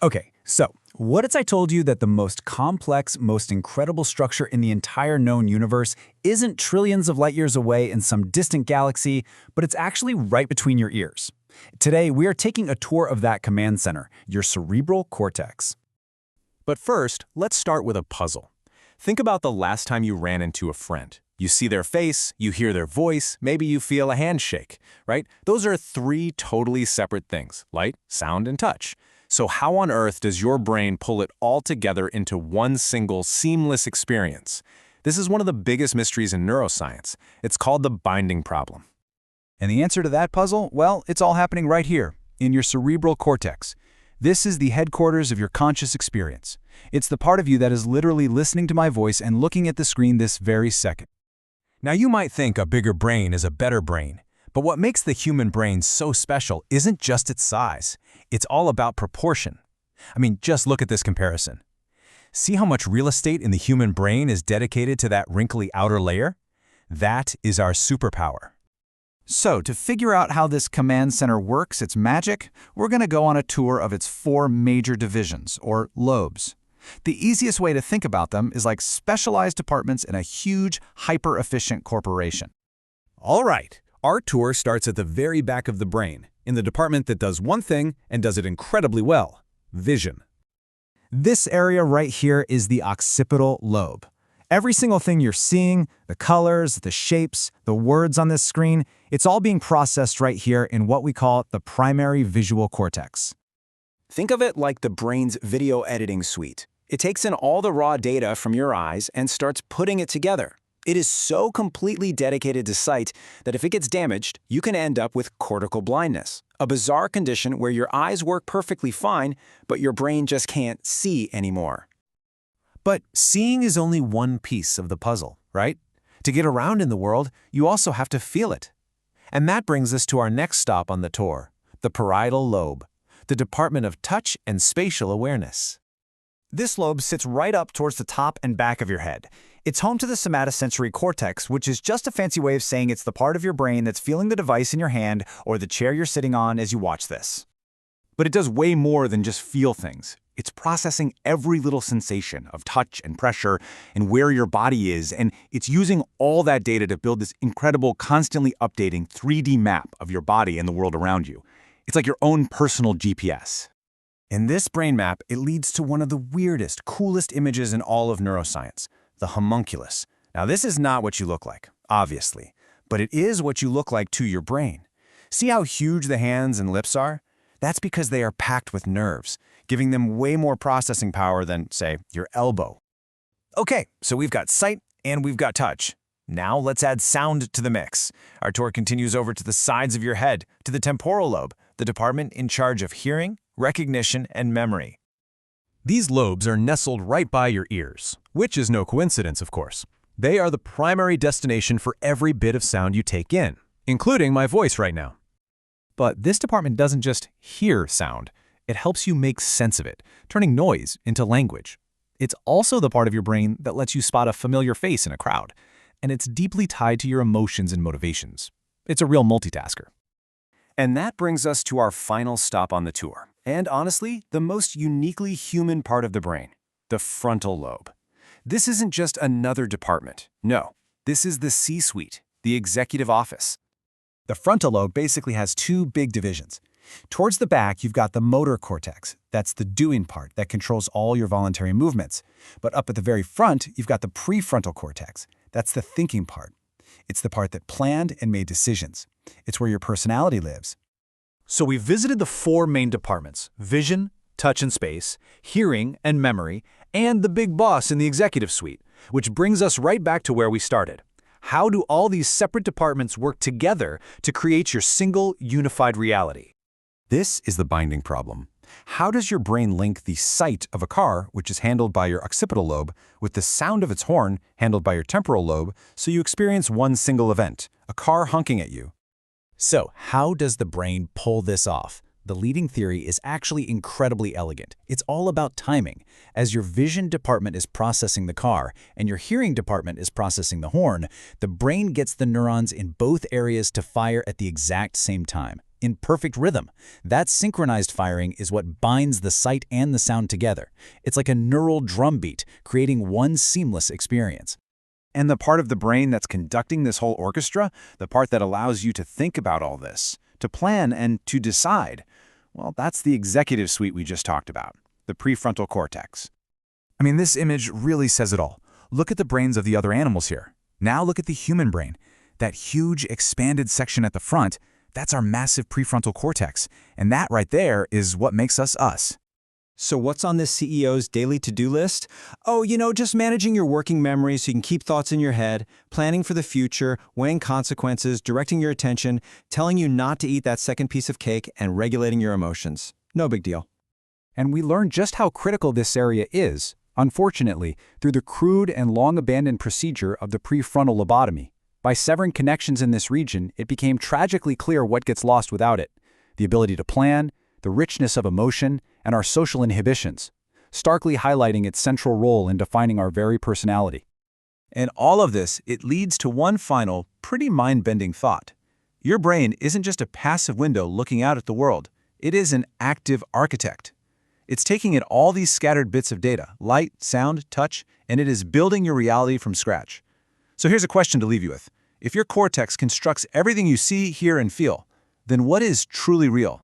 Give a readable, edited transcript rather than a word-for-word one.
Okay, so what if I told you that the most complex, most incredible structure in the entire known universe isn't trillions of light years away in some distant galaxy, but it's actually right between your ears? Today, we are taking a tour of that command center, your cerebral cortex. But first, let's start with a puzzle. Think about the last time you ran into a friend. You see their face, you hear their voice, maybe you feel a handshake, right? Those are three totally separate things: light, sound, and touch. So how on earth does your brain pull it all together into one single seamless experience? This is one of the biggest mysteries in neuroscience. It's called the binding problem. And the answer to that puzzle? Well, it's all happening right here, in your cerebral cortex. This is the headquarters of your conscious experience. It's the part of you that is literally listening to my voice and looking at the screen this very second. Now you might think a bigger brain is a better brain, but what makes the human brain so special isn't just its size. It's all about proportion. I mean, just look at this comparison. See how much real estate in the human brain is dedicated to that wrinkly outer layer? That is our superpower. So, to figure out how this command center works, its magic, we're going to go on a tour of its 4 major divisions, or lobes. The easiest way to think about them is like specialized departments in a huge, hyper-efficient corporation. All right, our tour starts at the very back of the brain, in the department that does one thing and does it incredibly well: vision. This area right here is the occipital lobe. Every single thing you're seeing, the colors, the shapes, the words on this screen, it's all being processed right here in what we call the primary visual cortex. Think of it like the brain's video editing suite. It takes in all the raw data from your eyes and starts putting it together. It is so completely dedicated to sight that if it gets damaged, you can end up with cortical blindness, a bizarre condition where your eyes work perfectly fine, but your brain just can't see anymore. But seeing is only one piece of the puzzle, right? To get around in the world, you also have to feel it. And that brings us to our next stop on the tour, the parietal lobe, the department of touch and spatial awareness. This lobe sits right up towards the top and back of your head. It's home to the somatosensory cortex, which is just a fancy way of saying it's the part of your brain that's feeling the device in your hand or the chair you're sitting on as you watch this. But it does way more than just feel things. It's processing every little sensation of touch and pressure and where your body is, and it's using all that data to build this incredible, constantly updating 3D map of your body and the world around you. It's like your own personal GPS. In this brain map, it leads to one of the weirdest, coolest images in all of neuroscience, the homunculus. Now, this is not what you look like, obviously, but it is what you look like to your brain. See how huge the hands and lips are? That's because they are packed with nerves, giving them way more processing power than, say, your elbow. Okay, so we've got sight and we've got touch. Now let's add sound to the mix. Our tour continues over to the sides of your head, to the temporal lobe, the department in charge of hearing, recognition, and memory. These lobes are nestled right by your ears, which is no coincidence, of course. They are the primary destination for every bit of sound you take in, including my voice right now. But this department doesn't just hear sound. It helps you make sense of it, turning noise into language. It's also the part of your brain that lets you spot a familiar face in a crowd, and it's deeply tied to your emotions and motivations. It's a real multitasker. And that brings us to our final stop on the tour, and honestly, the most uniquely human part of the brain, the frontal lobe. This isn't just another department. No, this is the C-suite, the executive office. The frontal lobe basically has 2 big divisions. Towards the back, you've got the motor cortex. That's the doing part that controls all your voluntary movements. But up at the very front, you've got the prefrontal cortex. That's the thinking part. It's the part that planned and made decisions. It's where your personality lives. So we visited the 4 main departments: vision, touch and space, hearing and memory, and the big boss in the executive suite, which brings us right back to where we started. How do all these separate departments work together to create your single, unified reality? This is the binding problem. How does your brain link the sight of a car, which is handled by your occipital lobe, with the sound of its horn, handled by your temporal lobe, so you experience one single event, a car honking at you? So, how does the brain pull this off? The leading theory is actually incredibly elegant. It's all about timing. As your vision department is processing the car and your hearing department is processing the horn, the brain gets the neurons in both areas to fire at the exact same time. in perfect rhythm. That synchronized firing is what binds the sight and the sound together. It's like a neural drumbeat, creating one seamless experience. And the part of the brain that's conducting this whole orchestra, the part that allows you to think about all this, to plan and to decide, well, that's the executive suite we just talked about, the prefrontal cortex. I mean, this image really says it all. Look at the brains of the other animals here. Now look at the human brain. That huge expanded section at the front, that's our massive prefrontal cortex. And that right there is what makes us us. So what's on this CEO's daily to-do list? Oh, just managing your working memory so you can keep thoughts in your head, planning for the future, weighing consequences, directing your attention, telling you not to eat that second piece of cake, and regulating your emotions. No big deal. And we learned just how critical this area is, unfortunately, through the crude and long-abandoned procedure of the prefrontal lobotomy. By severing connections in this region, it became tragically clear what gets lost without it: the ability to plan, the richness of emotion, and our social inhibitions, starkly highlighting its central role in defining our very personality. And all of this, it leads to one final, pretty mind-bending thought. Your brain isn't just a passive window looking out at the world. It is an active architect. It's taking in all these scattered bits of data, light, sound, touch, and it is building your reality from scratch. So here's a question to leave you with. If your cortex constructs everything you see, hear, and feel, then what is truly real?